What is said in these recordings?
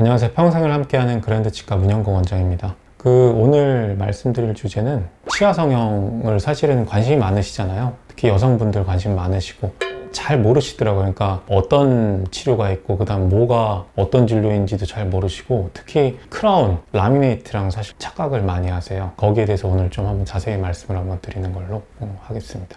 안녕하세요. 평생을 함께하는 그랜드 치과 문영공 원장입니다. 오늘 말씀드릴 주제는 치아 성형을 사실은 관심이 많으시잖아요. 특히 여성분들 관심 많으시고 잘 모르시더라고요. 그러니까 어떤 치료가 있고 그 다음 뭐가 어떤 진료인지도 잘 모르시고 특히 크라운, 라미네이트랑 사실 착각을 많이 하세요. 거기에 대해서 오늘 좀 한번 자세히 말씀을 한번 드리는 걸로 하겠습니다.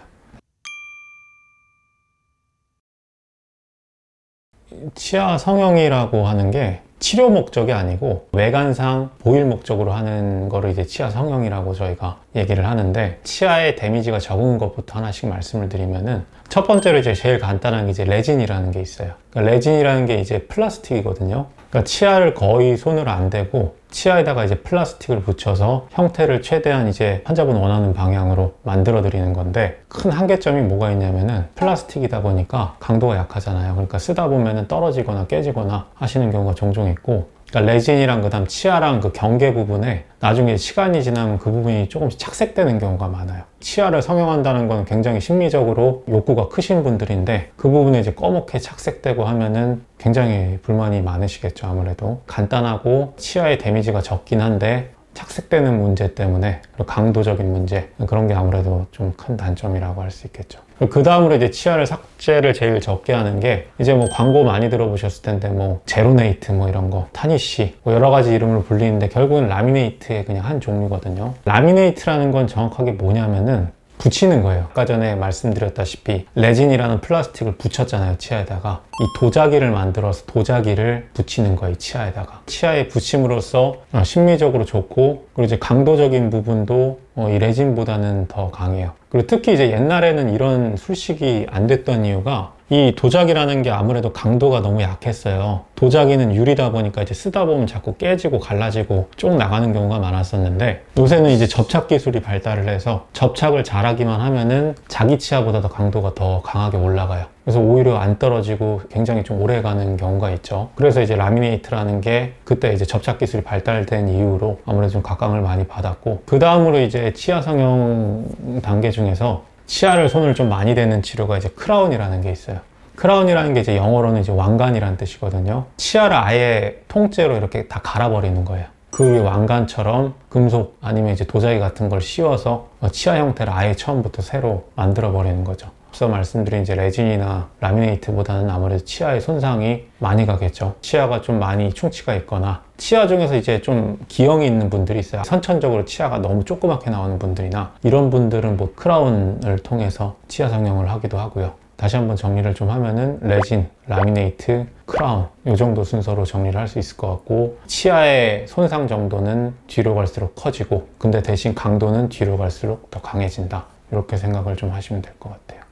치아 성형이라고 하는 게 치료 목적이 아니고 외관상 보일 목적으로 하는 거를 이제 치아 성형이라고 저희가 얘기를 하는데, 치아에 데미지가 적은 것부터 하나씩 말씀을 드리면은, 첫 번째로 이제 제일 간단한 게 이제 레진이라는 게 있어요. 그러니까 레진이라는 게 이제 플라스틱이거든요. 그러니까 치아를 거의 손으로 안 대고 치아에다가 이제 플라스틱을 붙여서 형태를 최대한 이제 환자분 원하는 방향으로 만들어 드리는 건데, 큰 한계점이 뭐가 있냐면은 플라스틱이다 보니까 강도가 약하잖아요. 그러니까 쓰다 보면은 떨어지거나 깨지거나 하시는 경우가 종종 있고, 그러니까 레진이랑 그 다음 치아랑 그 경계 부분에 나중에 시간이 지나면 그 부분이 조금씩 착색되는 경우가 많아요. 치아를 성형한다는 건 굉장히 심리적으로 욕구가 크신 분들인데, 그 부분에 이제 꺼멓게 착색되고 하면은 굉장히 불만이 많으시겠죠. 아무래도 간단하고 치아에 데미지가 적긴 한데 착색되는 문제 때문에, 그리고 강도적인 문제, 그런 게 아무래도 좀 큰 단점이라고 할 수 있겠죠. 그 다음으로 이제 치아를 삭제를 제일 적게 하는 게, 이제 뭐 광고 많이 들어보셨을 텐데 뭐 제로네이트 뭐 이런 거, 타니쉬 뭐 여러 가지 이름으로 불리는데 결국은 라미네이트의 그냥 한 종류거든요. 라미네이트라는 건 정확하게 뭐냐면은 붙이는 거예요. 아까 전에 말씀드렸다시피 레진이라는 플라스틱을 붙였잖아요, 치아에다가. 이 도자기를 만들어서 도자기를 붙이는 거예요, 치아에다가. 치아에 붙임으로써 심미적으로 좋고, 그리고 이제 강도적인 부분도 이 레진보다는 더 강해요. 그리고 특히 이제 옛날에는 이런 술식이 안 됐던 이유가, 이 도자기라는 게 아무래도 강도가 너무 약했어요. 도자기는 유리다 보니까 이제 쓰다 보면 자꾸 깨지고 갈라지고 쪽 나가는 경우가 많았었는데, 요새는 이제 접착 기술이 발달을 해서 접착을 잘하기만 하면은 자기 치아보다 더 강도가 더 강하게 올라가요. 그래서 오히려 안 떨어지고 굉장히 좀 오래 가는 경우가 있죠. 그래서 이제 라미네이트라는 게 그때 이제 접착 기술이 발달된 이후로 아무래도 좀 각광을 많이 받았고, 그 다음으로 이제 치아 성형 단계 중에서 치아를 손을 좀 많이 대는 치료가 이제 크라운이라는 게 있어요. 크라운이라는 게 이제 영어로는 이제 왕관이라는 뜻이거든요. 치아를 아예 통째로 이렇게 다 갈아버리는 거예요. 그 위에 왕관처럼 금속 아니면 이제 도자기 같은 걸 씌워서 치아 형태를 아예 처음부터 새로 만들어 버리는 거죠. 앞서 말씀드린 이제 레진이나 라미네이트보다는 아무래도 치아의 손상이 많이 가겠죠. 치아가 좀 많이 충치가 있거나, 치아 중에서 이제 좀 기형이 있는 분들이 있어요. 선천적으로 치아가 너무 조그맣게 나오는 분들이나, 이런 분들은 뭐 크라운을 통해서 치아 성형을 하기도 하고요. 다시 한번 정리를 좀 하면은 레진, 라미네이트, 크라운, 이 정도 순서로 정리를 할 수 있을 것 같고, 치아의 손상 정도는 뒤로 갈수록 커지고, 근데 대신 강도는 뒤로 갈수록 더 강해진다, 이렇게 생각을 좀 하시면 될 것 같아요.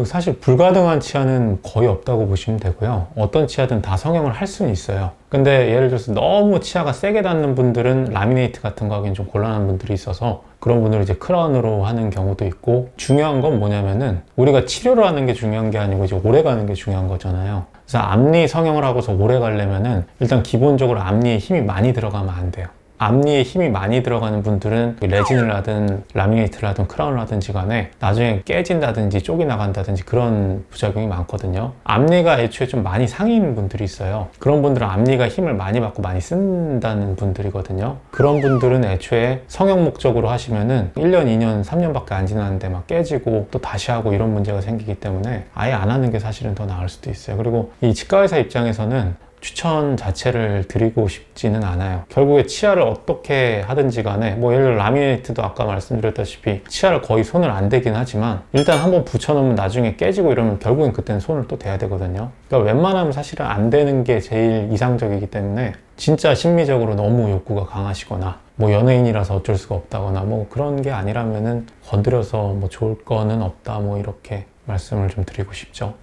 사실 불가능한 치아는 거의 없다고 보시면 되고요. 어떤 치아든 다 성형을 할 수는 있어요. 근데 예를 들어서 너무 치아가 세게 닿는 분들은 라미네이트 같은 거 하기엔 좀 곤란한 분들이 있어서, 그런 분들은 이제 크라운으로 하는 경우도 있고, 중요한 건 뭐냐면은 우리가 치료를 하는 게 중요한 게 아니고 이제 오래 가는 게 중요한 거잖아요. 그래서 앞니 성형을 하고서 오래 가려면은 일단 기본적으로 앞니에 힘이 많이 들어가면 안 돼요. 앞니에 힘이 많이 들어가는 분들은 레진을 하든 라미네이트를 하든 크라운을 하든지 간에 나중에 깨진다든지 쪽이 나간다든지 그런 부작용이 많거든요. 앞니가 애초에 좀 많이 상해있는 분들이 있어요. 그런 분들은 앞니가 힘을 많이 받고 많이 쓴다는 분들이거든요. 그런 분들은 애초에 성형 목적으로 하시면은 1년, 2년, 3년밖에 안 지났는데 막 깨지고 또 다시 하고 이런 문제가 생기기 때문에 아예 안 하는 게 사실은 더 나을 수도 있어요. 그리고 이 치과의사 입장에서는 추천 자체를 드리고 싶지는 않아요. 결국에 치아를 어떻게 하든지 간에, 뭐 예를 들어 라미네이트도 아까 말씀드렸다시피 치아를 거의 손을 안 대긴 하지만, 일단 한번 붙여놓으면 나중에 깨지고 이러면 결국엔 그때는 손을 또 대야 되거든요. 그러니까 웬만하면 사실은 안 대는 게 제일 이상적이기 때문에, 진짜 심리적으로 너무 욕구가 강하시거나 뭐 연예인이라서 어쩔 수가 없다거나 뭐 그런 게 아니라면은 건드려서 뭐 좋을 거는 없다, 뭐 이렇게 말씀을 좀 드리고 싶죠.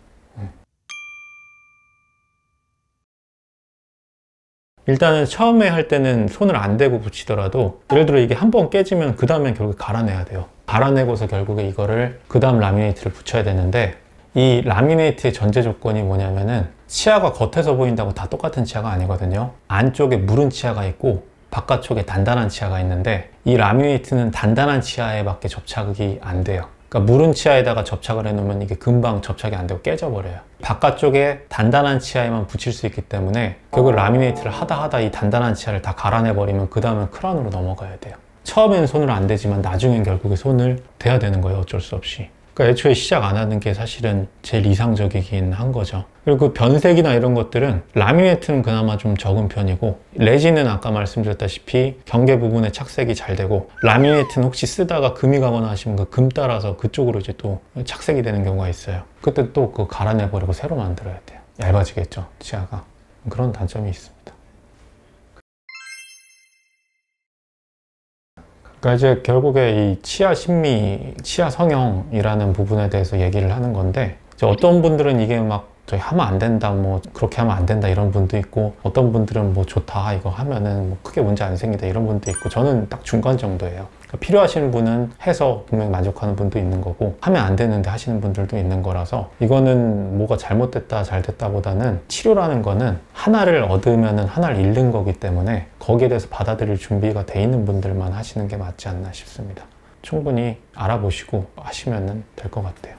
일단은 처음에 할 때는 손을 안 대고 붙이더라도, 예를 들어 이게 한 번 깨지면 그 다음엔 결국 갈아내야 돼요. 갈아내고서 결국에 이거를 그 다음 라미네이트를 붙여야 되는데, 이 라미네이트의 전제 조건이 뭐냐면은 치아가 겉에서 보인다고 다 똑같은 치아가 아니거든요. 안쪽에 무른 치아가 있고 바깥쪽에 단단한 치아가 있는데, 이 라미네이트는 단단한 치아에 밖에 접착이 안 돼요. 그러니까 무른 치아에다가 접착을 해놓으면 이게 금방 접착이 안 되고 깨져버려요. 바깥쪽에 단단한 치아에만 붙일 수 있기 때문에 결국 라미네이트를 하다 이 단단한 치아를 다 갈아내버리면 그 다음엔 크라운으로 넘어가야 돼요. 처음에는 손을 안 대지만 나중엔 결국에 손을 대야 되는 거예요. 어쩔 수 없이. 그러니까 애초에 시작 안 하는 게 사실은 제일 이상적이긴 한 거죠. 그리고 변색이나 이런 것들은 라미네이트는 그나마 좀 적은 편이고, 레진은 아까 말씀드렸다시피 경계 부분에 착색이 잘 되고, 라미네이트는 혹시 쓰다가 금이 가거나 하시면 그 금 따라서 그쪽으로 이제 또 착색이 되는 경우가 있어요. 그때 또 그거 갈아내버리고 새로 만들어야 돼요. 얇아지겠죠, 치아가. 그런 단점이 있습니다. 그러니까 이제 결국에 이 치아 심미, 치아 성형이라는 부분에 대해서 얘기를 하는 건데, 이제 어떤 분들은 이게 막 저희 하면 안 된다, 뭐 그렇게 하면 안 된다 이런 분도 있고, 어떤 분들은 뭐 좋다, 이거 하면은 뭐 크게 문제 안 생긴다 이런 분도 있고, 저는 딱 중간 정도예요. 그러니까 필요하신 분은 해서 분명히 만족하는 분도 있는 거고, 하면 안 되는데 하시는 분들도 있는 거라서, 이거는 뭐가 잘못됐다 잘 됐다 보다는, 치료라는 거는 하나를 얻으면은 하나를 잃는 거기 때문에 거기에 대해서 받아들일 준비가 돼 있는 분들만 하시는 게 맞지 않나 싶습니다. 충분히 알아보시고 하시면 될 것 같아요.